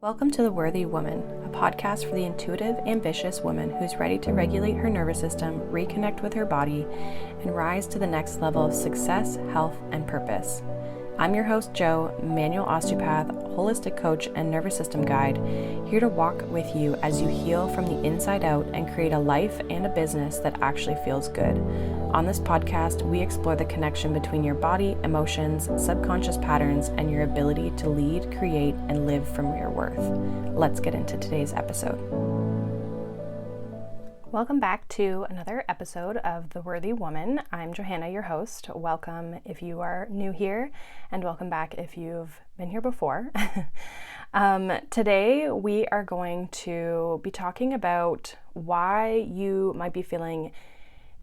Welcome to The Worthy Woman, a podcast for the intuitive, ambitious woman who's ready to regulate her nervous system, reconnect with her body, and rise to the next level of success, health, and purpose. I'm your host, Jo, manual osteopath, holistic coach, and nervous system guide, here to walk with you as you heal from the inside out and create a life and a business that actually feels good. On this podcast, we explore the connection between your body, emotions, subconscious patterns, and your ability to lead, create, and live from your worth. Let's get into today's episode. Welcome back to another episode of The Worthy Woman. I'm Johanna, your host. Welcome if you are new here, and welcome back if you've been here before. Today we are going to be talking about why you might be feeling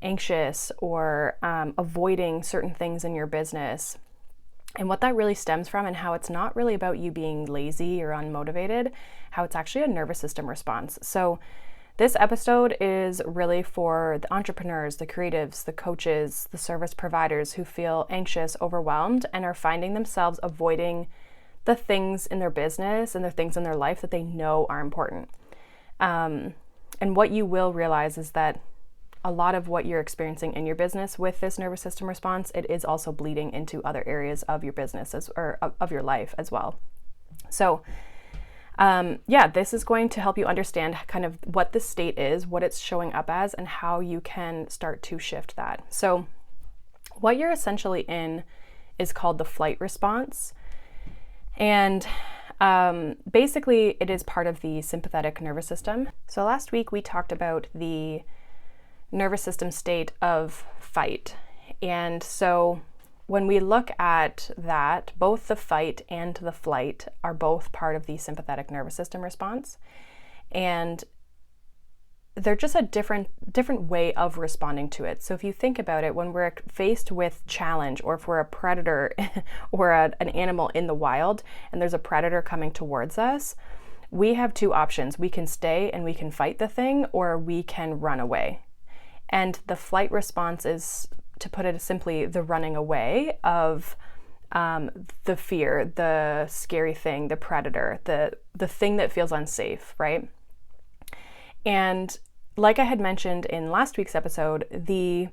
anxious or avoiding certain things in your business, and what that really stems from, and how it's not really about you being lazy or unmotivated, how it's actually a nervous system response. So this episode is really for the entrepreneurs, the creatives, the coaches, the service providers who feel anxious, overwhelmed, and are finding themselves avoiding the things in their business and the things in their life that they know are important. And what you will realize is that a lot of what you're experiencing in your business with this nervous system response, it is also bleeding into other areas of your business or of your life as well. So this is going to help you understand kind of what the state is, what it's showing up as, and how you can start to shift that. So what you're essentially in is called the flight response. And basically it is part of the sympathetic nervous system. So last week we talked about the nervous system state of fight. And so when we look at that, both the fight and the flight are both part of the sympathetic nervous system response. And they're just a different way of responding to it. So if you think about it, when we're faced with challenge, or if we're a predator or an animal in the wild and there's a predator coming towards us, we have two options. We can stay and we can fight the thing, or we can run away. And the flight response is, to put it simply, the running away of the fear, the scary thing, the predator, the thing that feels unsafe, right? And like I had mentioned in last week's episode, the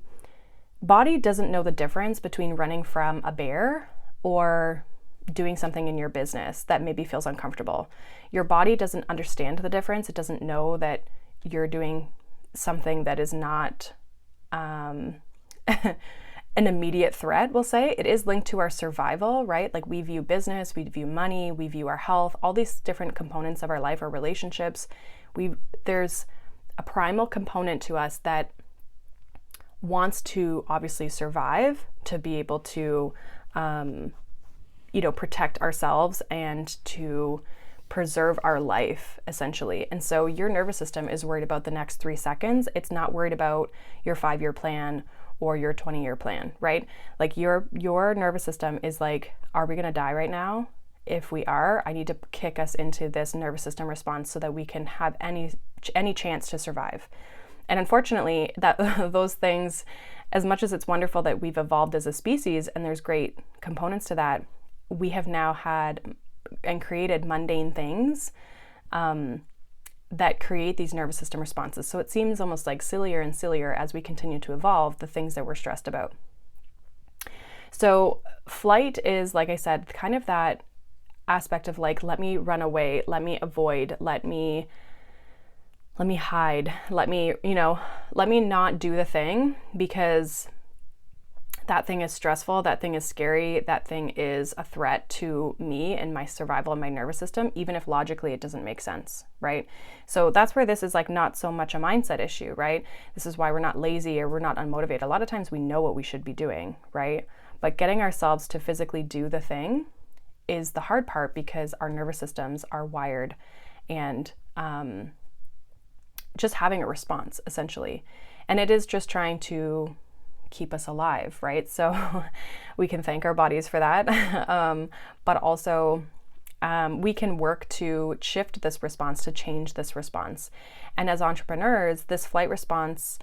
body doesn't know the difference between running from a bear or doing something in your business that maybe feels uncomfortable. Your body doesn't understand the difference. It doesn't know that you're doing something that is not an immediate threat, we'll say. It is linked to our survival, right? Like, we view business, we view money, we view our health, all these different components of our life, our relationships. There's a primal component to us that wants to obviously survive, to be able to, protect ourselves and to preserve our life, essentially. And so your nervous system is worried about the next 3 seconds. It's not worried about your 5-year plan or your 20-year plan, right? Like, your nervous system is like, are we gonna die right now? If we are, I need to kick us into this nervous system response so that we can have any chance to survive. And unfortunately, that those things, as much as it's wonderful that we've evolved as a species and there's great components to that, we have now had and created mundane things that create these nervous system responses. So it seems almost like sillier and sillier as we continue to evolve the things that we're stressed about. So flight is, like I said, kind of that aspect of like, let me run away, let me avoid, let me hide, let me not do the thing, because that thing is stressful, that thing is scary, that thing is a threat to me and my survival and my nervous system, even if logically it doesn't make sense, right? So that's where this is like not so much a mindset issue, right? This is why we're not lazy or we're not unmotivated. A lot of times we know what we should be doing, right? But getting ourselves to physically do the thing is the hard part, because our nervous systems are wired and just having a response, essentially. And it is just trying to keep us alive, right? So we can thank our bodies for that. But also we can work to shift this response, to change this response. And as entrepreneurs, this flight response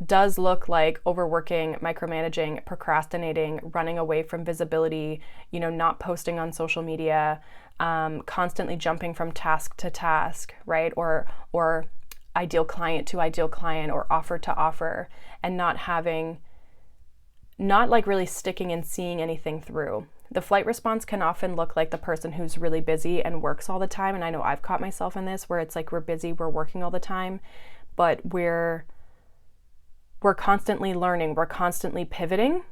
does look like overworking, micromanaging, procrastinating, running away from visibility, not posting on social media, constantly jumping from task to task, right? Or ideal client to ideal client, or offer to offer, and not like really sticking and seeing anything through. The flight response can often look like the person who's really busy and works all the time. And I know I've caught myself in this, where it's like we're busy, we're working all the time, but we're constantly learning, we're constantly pivoting.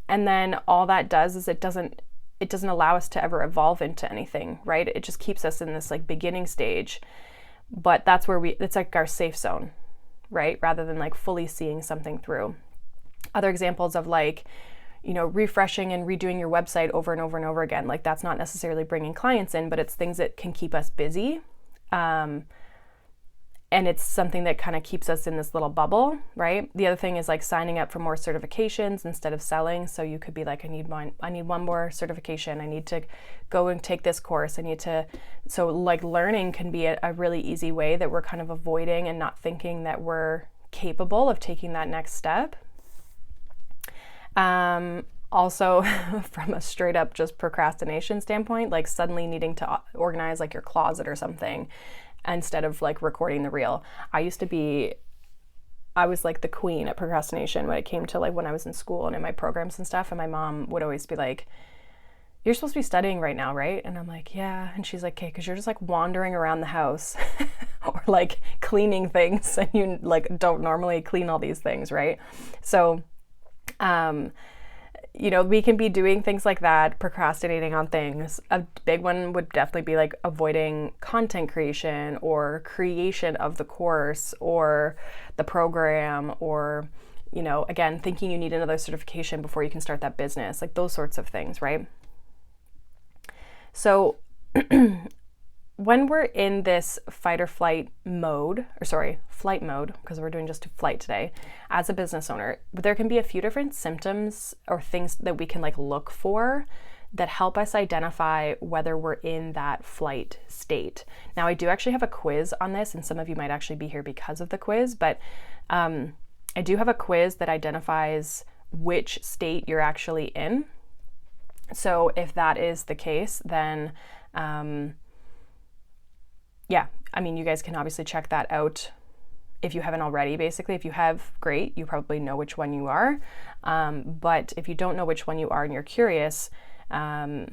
And then all that does is it doesn't allow us to ever evolve into anything, right? It just keeps us in this like beginning stage. But that's where it's like our safe zone, right? Rather than like fully seeing something through. Other examples of like, refreshing and redoing your website over and over and over again. Like that's not necessarily bringing clients in, but it's things that can keep us busy. And it's something that kind of keeps us in this little bubble, right? The other thing is like signing up for more certifications instead of selling. So you could be like, I need one more certification. I need to go and take this course. So like learning can be a really easy way that we're kind of avoiding and not thinking that we're capable of taking that next step. Also from a straight up just procrastination standpoint, like suddenly needing to organize like your closet or something instead of like recording the reel. I was like the queen at procrastination when it came to like when I was in school and in my programs and stuff. And my mom would always be like, you're supposed to be studying right now, right? And I'm like, yeah. And she's like, okay, because you're just like wandering around the house or like cleaning things, and you like don't normally clean all these things, right? So we can be doing things like that, procrastinating on things. A big one would definitely be like avoiding content creation or creation of the course or the program, or, again, thinking you need another certification before you can start that business, like those sorts of things, right? So when we're in this flight mode, because we're doing just flight today, as a business owner, there can be a few different symptoms or things that we can like look for that help us identify whether we're in that flight state. Now, I do actually have a quiz on this, and some of you might actually be here because of the quiz, but I do have a quiz that identifies which state you're actually in. So if that is the case, then you guys can obviously check that out if you haven't already. Basically, if you have, great, you probably know which one you are. But if you don't know which one you are and you're curious, or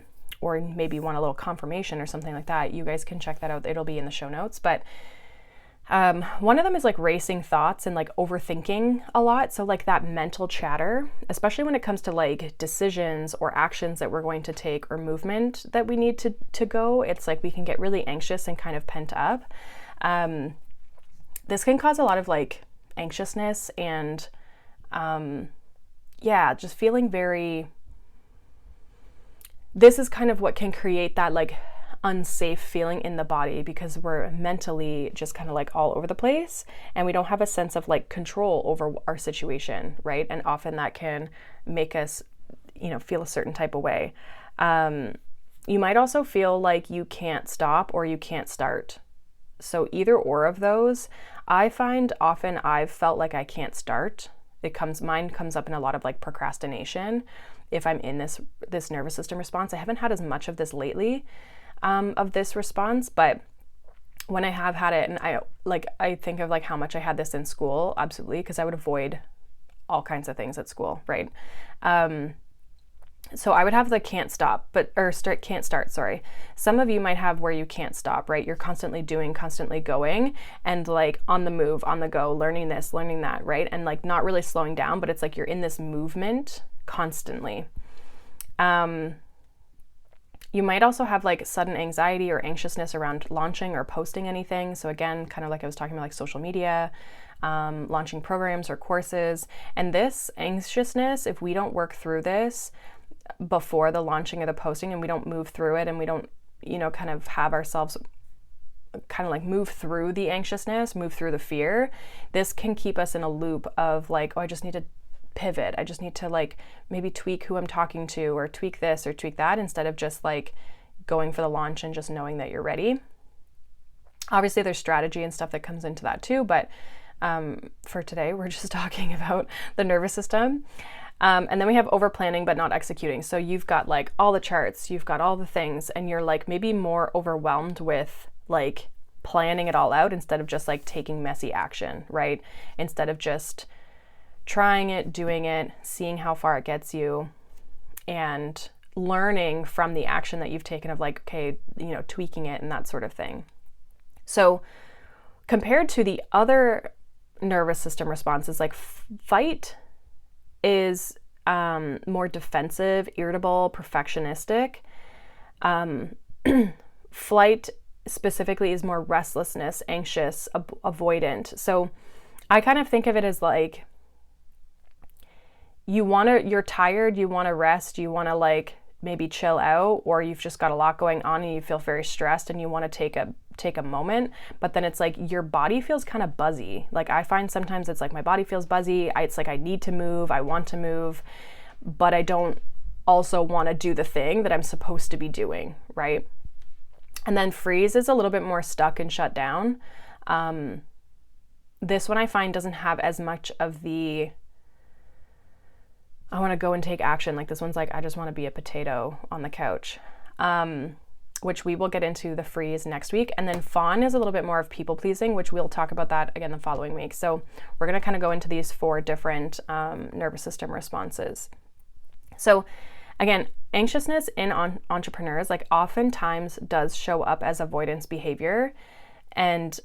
maybe want a little confirmation or something like that, you guys can check that out. It'll be in the show notes. But one of them is like racing thoughts and like overthinking a lot. So like that mental chatter, especially when it comes to like decisions or actions that we're going to take or movement that we need to go, it's like we can get really anxious and kind of pent up. This can cause a lot of like anxiousness and just feeling this is kind of what can create that like unsafe feeling in the body, because we're mentally just kind of like all over the place and we don't have a sense of like control over our situation, right? And often that can make us, feel a certain type of way. You might also feel like you can't stop or you can't start. So either or of those, I find often I've felt like I can't start. Mine comes up in a lot of like procrastination if I'm in this nervous system response. I haven't had as much of this lately, of this response, but when I have had it, and I think of like how much I had this in school, absolutely, because I would avoid all kinds of things at school, right? So I would have the can't start, sorry. Some of you might have where you can't stop, right? You're constantly doing, constantly going, and like on the move, on the go, learning this, learning that, right? And like not really slowing down, but it's like you're in this movement constantly. You might also have like sudden anxiety or anxiousness around launching or posting anything. So again, kind of like I was talking about, like social media, launching programs or courses. And this anxiousness, if we don't work through this before the launching or the posting, and we don't move through it, and we don't, kind of have ourselves kind of like move through the anxiousness, move through the fear, this can keep us in a loop of like, oh, I just need to pivot. I just need to like maybe tweak who I'm talking to, or tweak this or tweak that, instead of just like going for the launch and just knowing that you're ready. Obviously there's strategy and stuff that comes into that too, but for today we're just talking about the nervous system. And then we have over planning but not executing. So you've got like all the charts, you've got all the things, and you're like maybe more overwhelmed with like planning it all out instead of just like taking messy action, right? Instead of just trying it, doing it, seeing how far it gets you, and learning from the action that you've taken of like, okay, tweaking it and that sort of thing. So compared to the other nervous system responses, like fight is more defensive, irritable, perfectionistic. Flight specifically is more restlessness, anxious, avoidant. So I kind of think of it as like you're tired, you want to rest, you want to like maybe chill out, or you've just got a lot going on and you feel very stressed and you want to take a moment, but then it's like your body feels kind of buzzy. Like I find sometimes it's like my body feels buzzy. It's like I need to move, I want to move, but I don't also want to do the thing that I'm supposed to be doing, right? And then freeze is a little bit more stuck and shut down. This one I find doesn't have as much of the I want to go and take action. Like this one's like, I just want to be a potato on the couch, which we will get into the freeze next week. And then fawn is a little bit more of people pleasing, which we'll talk about that again the following week. So we're going to kind of go into these 4 different nervous system responses. So again, anxiousness in entrepreneurs like oftentimes does show up as avoidance behavior. And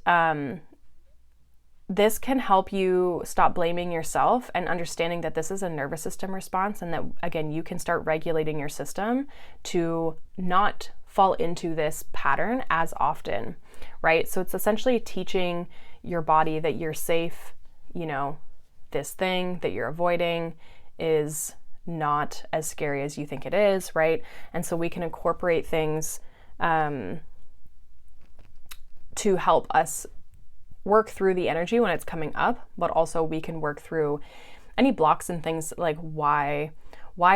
this can help you stop blaming yourself and understanding that this is a nervous system response, and that, again, you can start regulating your system to not fall into this pattern as often, right? So it's essentially teaching your body that you're safe, this thing that you're avoiding is not as scary as you think it is, right? And so we can incorporate things to help us work through the energy when it's coming up, but also we can work through any blocks and things like why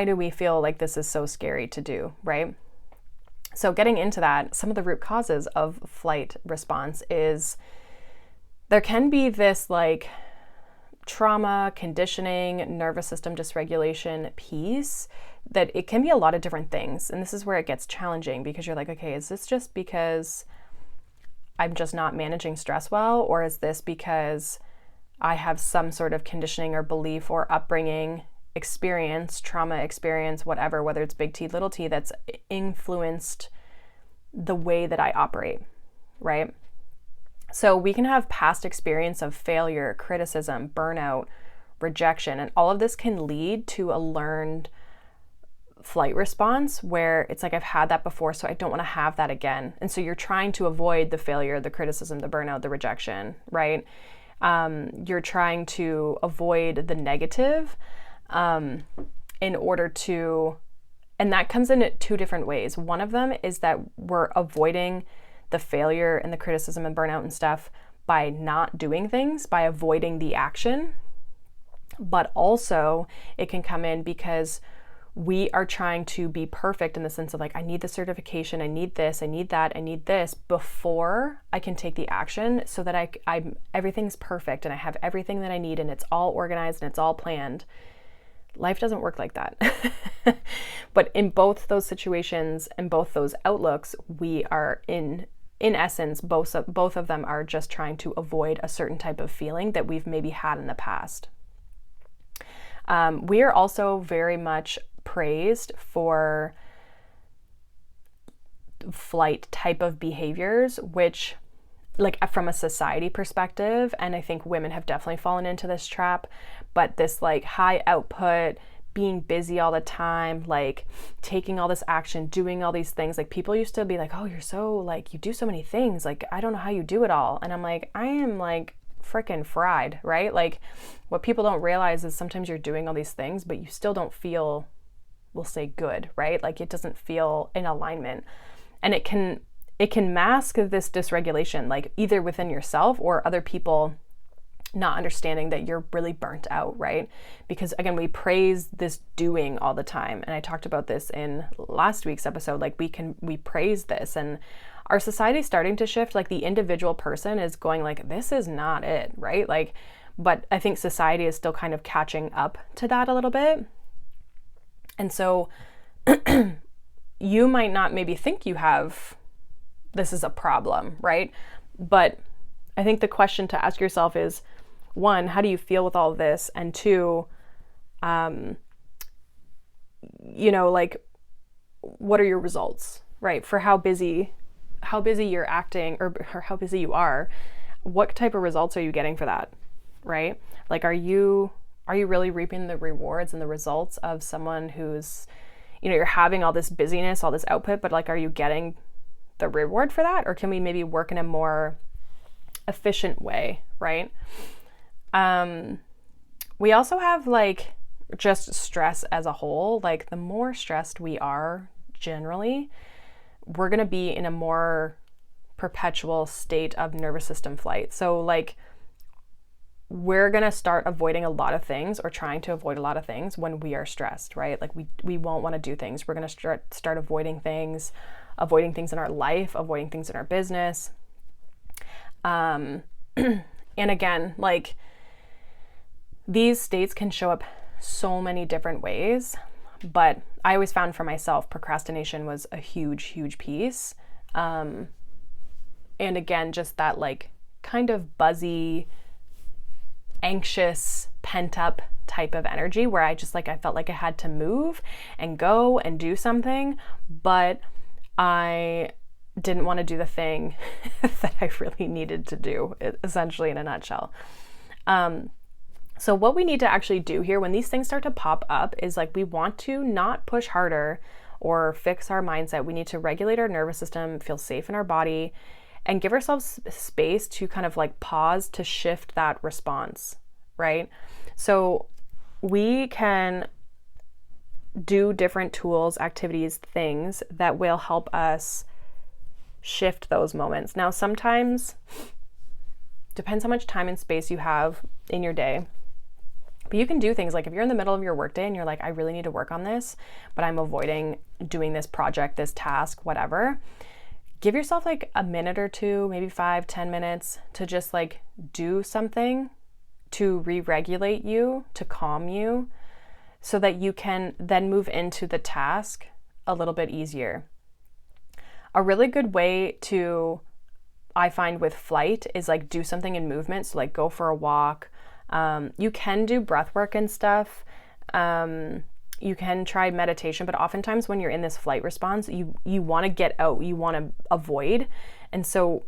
do we feel like this is so scary to do, right? So getting into that, some of the root causes of flight response is there can be this like trauma, conditioning, nervous system dysregulation piece that it can be a lot of different things. And this is where it gets challenging because you're like, okay, is this just because I'm just not managing stress well, or is this because I have some sort of conditioning or belief or upbringing experience, trauma experience, whatever, whether it's big T, little t, that's influenced the way that I operate, right? So we can have past experience of failure, criticism, burnout, rejection, and all of this can lead to a learned flight response where it's like, I've had that before, so I don't want to have that again. And so you're trying to avoid the failure, the criticism, the burnout, the rejection, right? You're trying to avoid the negative in order to, and that comes in 2 different ways. One of them is that we're avoiding the failure and the criticism and burnout and stuff by not doing things, by avoiding the action. But also it can come in because we are trying to be perfect in the sense of like, I need the certification, I need this, I need that, I need this before I can take the action so that I'm everything's perfect and I have everything that I need and it's all organized and it's all planned. Life doesn't work like that. But in both those situations and both those outlooks, we are in essence, both of them are just trying to avoid a certain type of feeling that we've maybe had in the past. We are also very much praised for flight type of behaviors, which like from a society perspective, and I think women have definitely fallen into this trap, but this like high output, being busy all the time, like taking all this action, doing all these things, like people used to be like, oh, you're so like, you do so many things, like I don't know how you do it all. And I'm like, I am like freaking fried, right? Like what people don't realize is sometimes you're doing all these things, but you still don't feel, we'll say good, right? Like it doesn't feel in alignment. And it can mask this dysregulation, like either within yourself or other people not understanding that you're really burnt out, right? Because again, we praise this doing all the time. And I talked about this in last week's episode, like we praise this, and our society's starting to shift. Like the individual person is going like, this is not it, right? Like, but I think society is still kind of catching up to that a little bit. And so you might not maybe think you have this is a problem, right? But I think the question to ask yourself is, one, how do you feel with all of this? And two, like, what are your results, right? For how busy you're acting, or how busy you are, what type of results are you getting for that, right? Like, are you really reaping the rewards and the results of someone who's, you're having all this busyness, all this output, but like, are you getting the reward for that? Or can we maybe work in a more efficient way, right? We also have like just stress as a whole. Like, the more stressed we are generally, we're going to be in a more perpetual state of nervous system flight. So like, we're going to start avoiding a lot of things, or trying to avoid a lot of things when we are stressed, right? Like, we won't want to do things. We're going to start avoiding things in our life, avoiding things in our business. And again, like, these states can show up so many different ways, but I always found for myself, procrastination was a huge, huge piece. And again, just that like kind of buzzy, anxious, pent up type of energy where I felt like I had to move and go and do something, but I didn't want to do the thing that I really needed to do, essentially, in a nutshell. So what we need to actually do here when these things start to pop up is like, we want to not push harder or fix our mindset. We need to regulate our nervous system, feel safe in our body, and give ourselves space to kind of like pause to shift that response, right? So we can do different tools, activities, things that will help us shift those moments. Now, sometimes, depends how much time and space you have in your day, but you can do things like, if you're in the middle of your workday and you're like, I really need to work on this, but I'm avoiding doing this project, this task, whatever, give yourself like a minute or two, maybe 5-10 minutes to just like do something to re-regulate you, to calm you, so that you can then move into the task a little bit easier. A really good way to, I find, with flight is like, do something in movement. So like, go for a walk. You can do breath work and stuff. You can try meditation, but oftentimes when you're in this flight response, you want to get out, you want to avoid. And so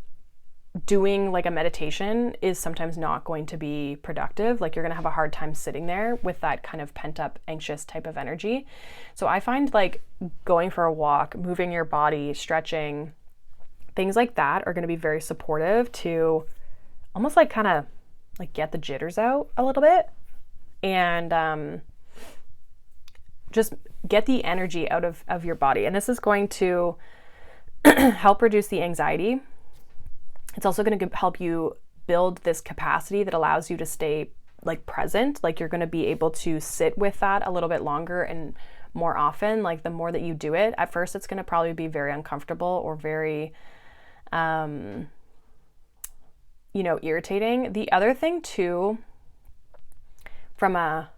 doing like a meditation is sometimes not going to be productive. Like, you're going to have a hard time sitting there with that kind of pent up, anxious type of energy. So I find like going for a walk, moving your body, stretching, things like that are going to be very supportive to almost like kind of like get the jitters out a little bit, and just get the energy out of your body. And this is going to help reduce the anxiety. It's also going to help you build this capacity that allows you to stay like present. Like, you're going to be able to sit with that a little bit longer and more often. Like, the more that you do it, at first it's going to probably be very uncomfortable or very irritating. The other thing too, from a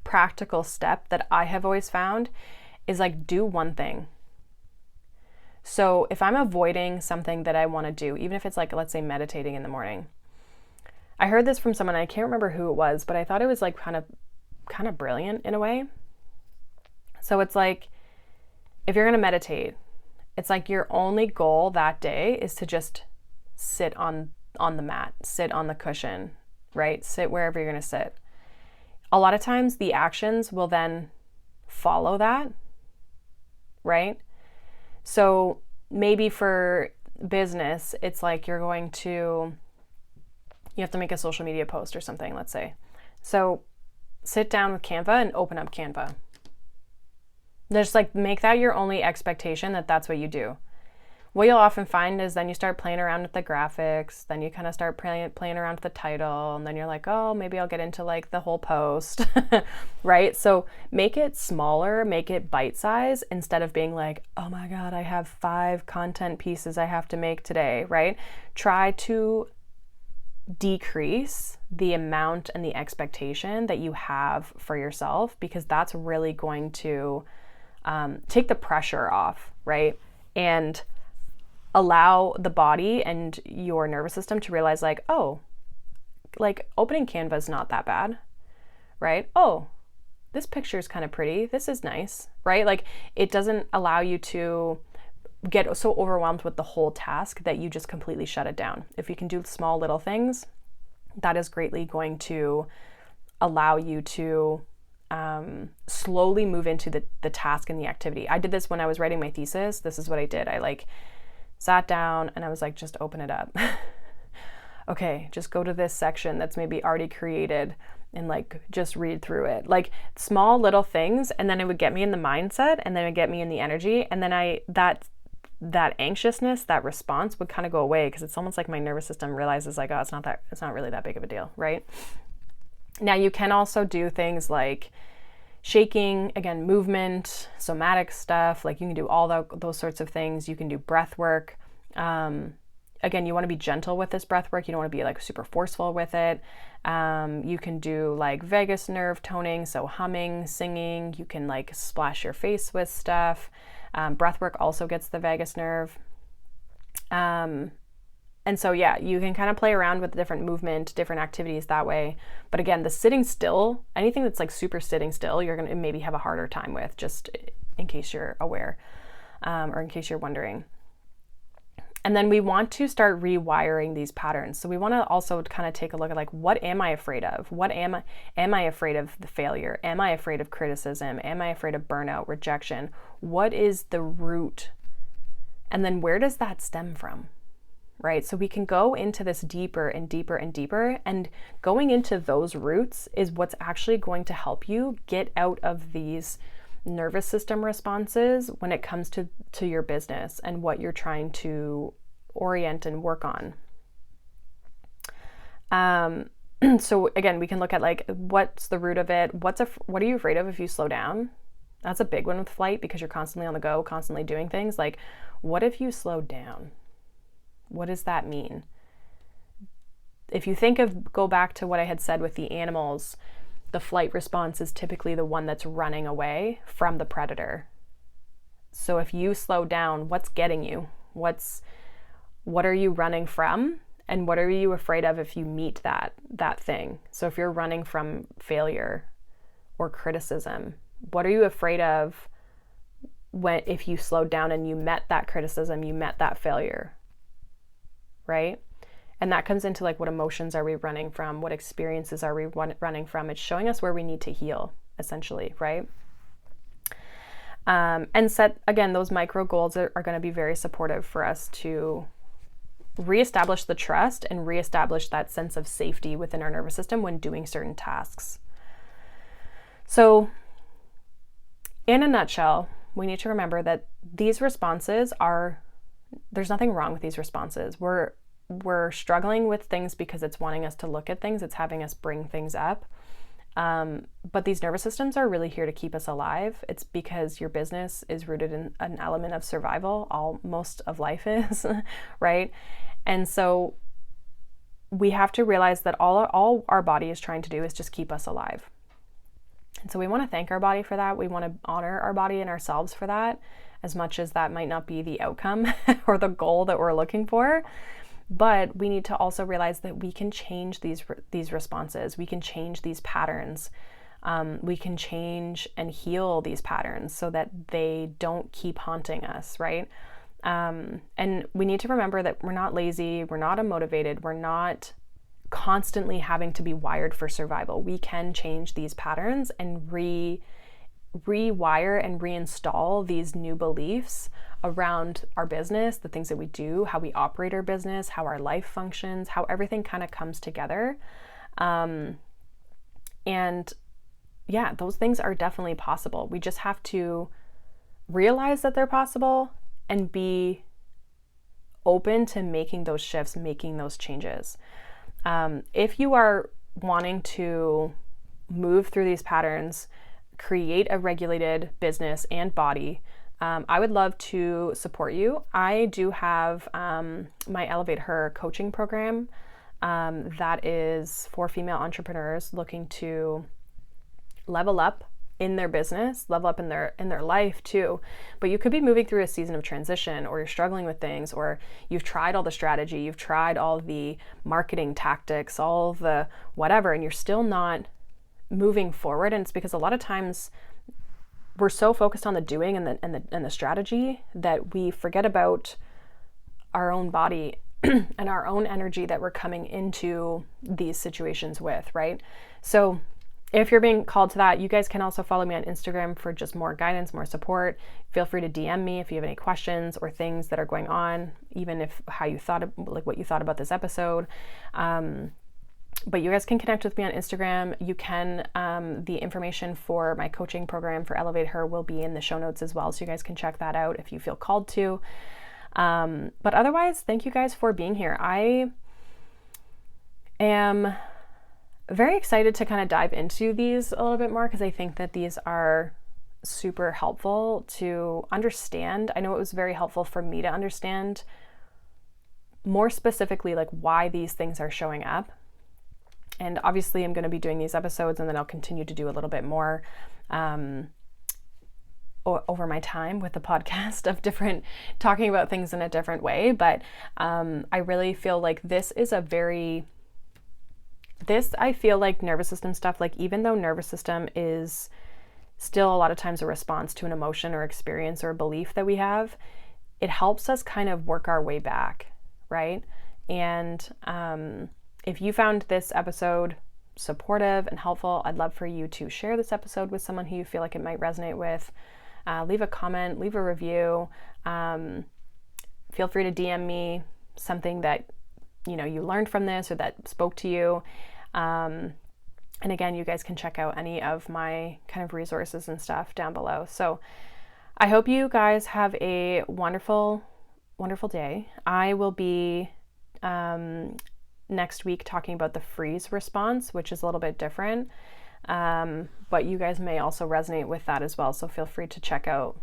practical step that I have always found, is like, do one thing. So if I'm avoiding something that I want to do, even if it's like, let's say, meditating in the morning, I heard this from someone, I can't remember who it was, but I thought it was like kind of brilliant in a way. So it's like, if you're going to meditate, it's like your only goal that day is to just sit on the mat, sit on the cushion, right? Sit wherever you're going to sit. A lot of times the actions will then follow that, right? So maybe for business, it's like you have to make a social media post or something, let's say. So sit down with Canva and open up Canva. Just like, make that your only expectation, that that's what you do. What you'll often find is then you start playing around with the graphics, then you kind of start playing around with the title, and then you're like, oh, maybe I'll get into like the whole post, right? So make it smaller, make it bite size, instead of being like, oh my God, I have 5 content pieces I have to make today, right? Try to decrease the amount and the expectation that you have for yourself, because that's really going to take the pressure off, right? And allow the body and your nervous system to realize like, oh, like opening Canva is not that bad, right? Oh, this picture is kind of pretty. This is nice, right? Like it doesn't allow you to get so overwhelmed with the whole task that you just completely shut it down. If you can do small little things, that is greatly going to allow you to slowly move into the task and the activity. I did this when I was writing my thesis. This is what I did. I like sat down and I was like, just open it up. Okay, just go to this section that's maybe already created and like just read through it. Like small little things, and then it would get me in the mindset, and then it would get me in the energy, and then that anxiousness, that response would kind of go away, because it's almost like my nervous system realizes like, oh, it's not really that big of a deal, right? Now you can also do things like shaking, again, movement, somatic stuff, like you can do all those sorts of things. You can do breath work. Again, you want to be gentle with this breath work. You don't want to be like super forceful with it. You can do like vagus nerve toning, so humming, singing. You can like splash your face with stuff. Breath work also gets the vagus nerve. And so, yeah, you can kind of play around with different movement, different activities that way. But again, the sitting still, anything that's like super sitting still, you're going to maybe have a harder time with, just in case you're aware, or in case you're wondering. And then we want to start rewiring these patterns. So we want to also kind of take a look at like, what am I afraid of? What am I afraid of the failure? Am I afraid of criticism? Am I afraid of burnout, rejection? What is the root? And then where does that stem from? Right? So we can go into this deeper and deeper and deeper, and going into those roots is what's actually going to help you get out of these nervous system responses when it comes to your business and what you're trying to orient and work on. So again, we can look at like, what's the root of it? What are you afraid of if you slow down? That's a big one with flight, because you're constantly on the go, constantly doing things. Like, what if you slow down? What does that mean? If you go back to what I had said with the animals, the flight response is typically the one that's running away from the predator. So if you slow down, what's getting you? What are you running from? And what are you afraid of if you meet that thing? So if you're running from failure or criticism, what are you afraid of if you slowed down and you met that criticism, you met that failure, right? And that comes into like, what emotions are we running from? What experiences are we running from? It's showing us where we need to heal, essentially, right? And set, again, those micro goals are going to be very supportive for us to reestablish the trust and reestablish that sense of safety within our nervous system when doing certain tasks. So, in a nutshell, we need to remember that these responses there's nothing wrong with these responses. We're struggling with things because it's wanting us to look at things. It's having us bring things up. But these nervous systems are really here to keep us alive. It's because your business is rooted in an element of survival. Most of life is, right? And so we have to realize that all our body is trying to do is just keep us alive. And so we want to thank our body for that. We want to honor our body and ourselves for that, as much as that might not be the outcome or the goal that we're looking for. But we need to also realize that we can change these responses. We can change these patterns. We can change and heal these patterns so that they don't keep haunting us, right? And we need to remember that we're not lazy, we're not unmotivated, we're not constantly having to be wired for survival. We can change these patterns and rewire and reinstall these new beliefs around our business, the things that we do, how we operate our business, how our life functions, how everything kind of comes together. And yeah, those things are definitely possible. We just have to realize that they're possible and be open to making those shifts, making those changes. If you are wanting to move through these patterns, create a regulated business and body, I would love to support you. I do have my Elevate Her coaching program that is for female entrepreneurs looking to level up in their business, level up in their life too. But you could be moving through a season of transition, or you're struggling with things, or you've tried all the strategy, you've tried all the marketing tactics, all the whatever, and you're still not moving forward. And it's because a lot of times we're so focused on the doing and the strategy that we forget about our own body and our own energy that we're coming into these situations with, right? So if you're being called to that, you guys can also follow me on Instagram for just more guidance, more support. Feel free to DM me if you have any questions or things that are going on, even if how you thought, like what you thought about this episode. But you guys can connect with me on Instagram. You can, the information for my coaching program for Elevate Her will be in the show notes as well. So you guys can check that out if you feel called to. But otherwise, thank you guys for being here. I am very excited to kind of dive into these a little bit more, because I think that these are super helpful to understand. I know it was very helpful for me to understand more specifically like why these things are showing up. And obviously I'm going to be doing these episodes, and then I'll continue to do a little bit more over my time with the podcast of talking about things in a different way. But I really feel like I feel like nervous system stuff, like even though nervous system is still a lot of times a response to an emotion or experience or a belief that we have, it helps us kind of work our way back, right? And if you found this episode supportive and helpful, I'd love for you to share this episode with someone who you feel like it might resonate with. Leave a comment, leave a review. Feel free to DM me something that you learned from this or that spoke to you. And again, you guys can check out any of my kind of resources and stuff down below. So I hope you guys have a wonderful, wonderful day. I will be next week talking about the freeze response, which is a little bit different. But you guys may also resonate with that as well. So feel free to check out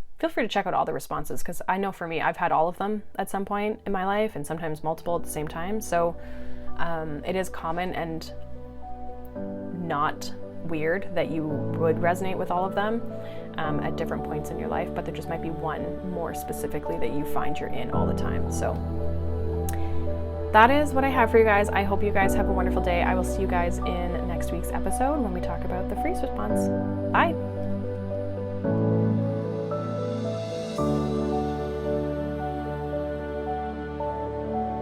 all the responses, because I know for me, I've had all of them at some point in my life, and sometimes multiple at the same time. So it is common and not weird that you would resonate with all of them at different points in your life, but there just might be one more specifically that you find you're in all the time. So that is what I have for you guys. I hope you guys have a wonderful day. I will see you guys in next week's episode when we talk about the freeze response. Bye.